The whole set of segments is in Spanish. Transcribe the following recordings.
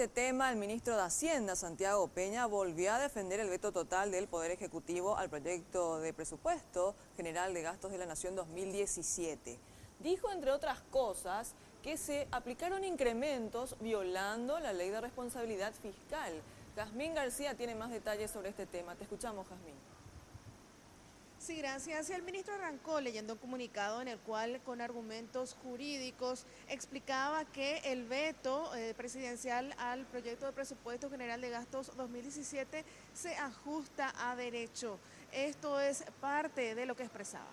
este tema, el ministro de Hacienda, Santiago Peña, volvió a defender el veto total del Poder Ejecutivo al proyecto de presupuesto general de gastos de la Nación 2017. Dijo, entre otras cosas, que se aplicaron incrementos violando la ley de responsabilidad fiscal. Jazmín García tiene más detalles sobre este tema. Te escuchamos, Jazmín. Sí, gracias. El ministro arrancó leyendo un comunicado en el cual, con argumentos jurídicos, explicaba que el veto presidencial al proyecto de presupuesto general de gastos 2017 se ajusta a derecho. Esto es parte de lo que expresaba.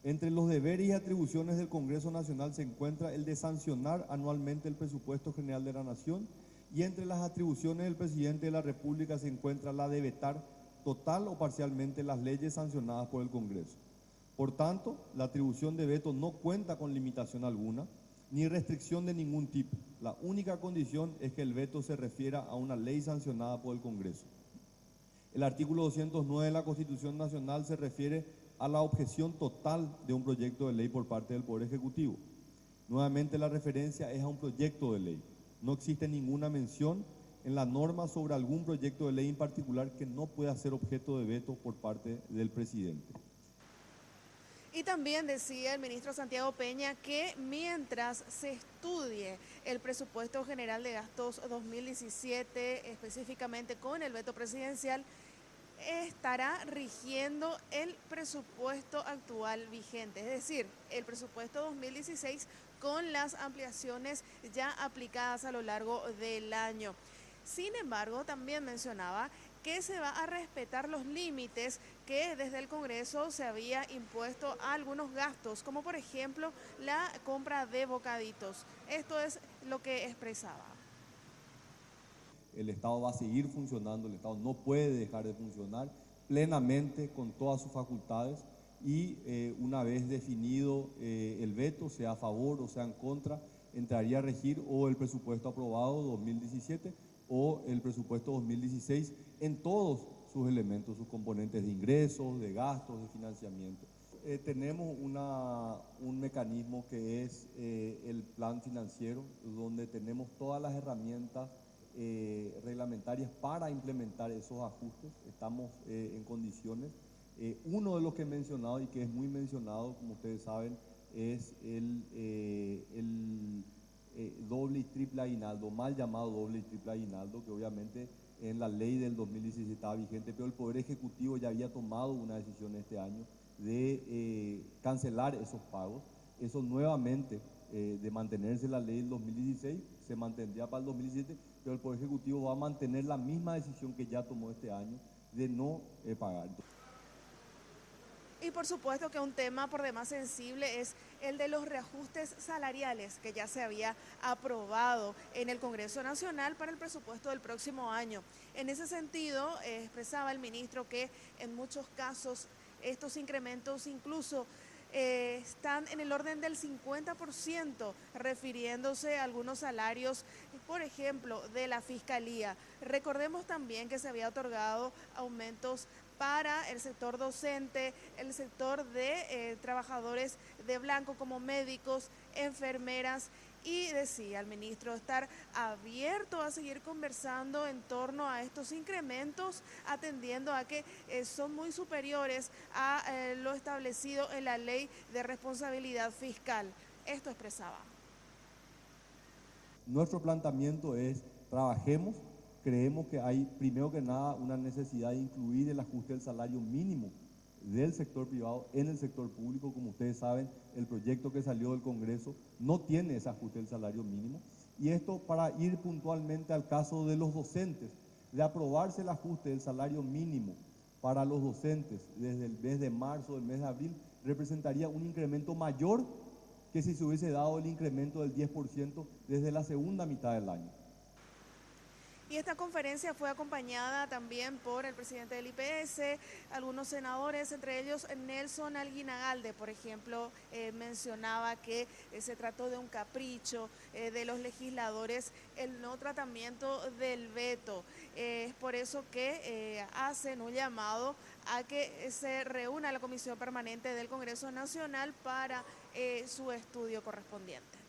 Entre los deberes y atribuciones del Congreso Nacional se encuentra el de sancionar anualmente el presupuesto general de la Nación, y entre las atribuciones del presidente de la República se encuentra la de vetar total o parcialmente las leyes sancionadas por el Congreso. Por tanto, la atribución de veto no cuenta con limitación alguna, ni restricción de ningún tipo. La única condición es que el veto se refiera a una ley sancionada por el Congreso. El artículo 209 de la Constitución Nacional se refiere a la objeción total de un proyecto de ley por parte del Poder Ejecutivo. Nuevamente, la referencia es a un proyecto de ley. No existe ninguna mención en la norma sobre algún proyecto de ley en particular que no pueda ser objeto de veto por parte del presidente. Y también decía el ministro Santiago Peña que mientras se estudie el presupuesto general de gastos 2017, específicamente con el veto presidencial, estará rigiendo el presupuesto actual vigente, es decir, el presupuesto 2016 con las ampliaciones ya aplicadas a lo largo del año. Sin embargo, también mencionaba que se va a respetar los límites que desde el Congreso se había impuesto a algunos gastos, como por ejemplo la compra de bocaditos. Esto es lo que expresaba. El Estado va a seguir funcionando, el Estado no puede dejar de funcionar plenamente con todas sus facultades, y una vez definido el veto, sea a favor o sea en contra, entraría a regir o el presupuesto aprobado 2017 o el presupuesto 2016 en todos sus elementos, sus componentes de ingresos, de gastos, de financiamiento. Tenemos un mecanismo que es el plan financiero, donde tenemos todas las herramientas reglamentarias para implementar esos ajustes. Estamos en condiciones. Uno de los que he mencionado y que es muy mencionado, como ustedes saben, es el doble y triple aguinaldo, mal llamado doble y triple aguinaldo, que obviamente en la ley del 2017 estaba vigente, pero el Poder Ejecutivo ya había tomado una decisión este año de cancelar esos pagos. Eso nuevamente, de mantenerse la ley del 2016, se mantendría para el 2017, pero el Poder Ejecutivo va a mantener la misma decisión que ya tomó este año de no pagar. Y por supuesto que un tema por demás sensible es el de los reajustes salariales que ya se había aprobado en el Congreso Nacional para el presupuesto del próximo año. En ese sentido, expresaba el ministro que en muchos casos estos incrementos incluso están en el orden del 50%, refiriéndose a algunos salarios, por ejemplo, de la Fiscalía. Recordemos también que se había otorgado aumentos para el sector docente, el sector de trabajadores de blanco como médicos, enfermeras, y decía el ministro estar abierto a seguir conversando en torno a estos incrementos, atendiendo a que son muy superiores a lo establecido en la ley de responsabilidad fiscal. Esto expresaba. Nuestro planteamiento es: trabajemos. Creemos que hay, primero que nada, una necesidad de incluir el ajuste del salario mínimo del sector privado en el sector público. Como ustedes saben, el proyecto que salió del Congreso no tiene ese ajuste del salario mínimo. Y esto, para ir puntualmente al caso de los docentes, de aprobarse el ajuste del salario mínimo para los docentes desde el mes de marzo, del mes de abril, representaría un incremento mayor que si se hubiese dado el incremento del 10% desde la segunda mitad del año. Y esta conferencia fue acompañada también por el presidente del IPS, algunos senadores, entre ellos Nelson Alguinagalde, por ejemplo, mencionaba que se trató de un capricho de los legisladores el no tratamiento del veto. Es por eso que hacen un llamado a que se reúna la Comisión Permanente del Congreso Nacional para su estudio correspondiente.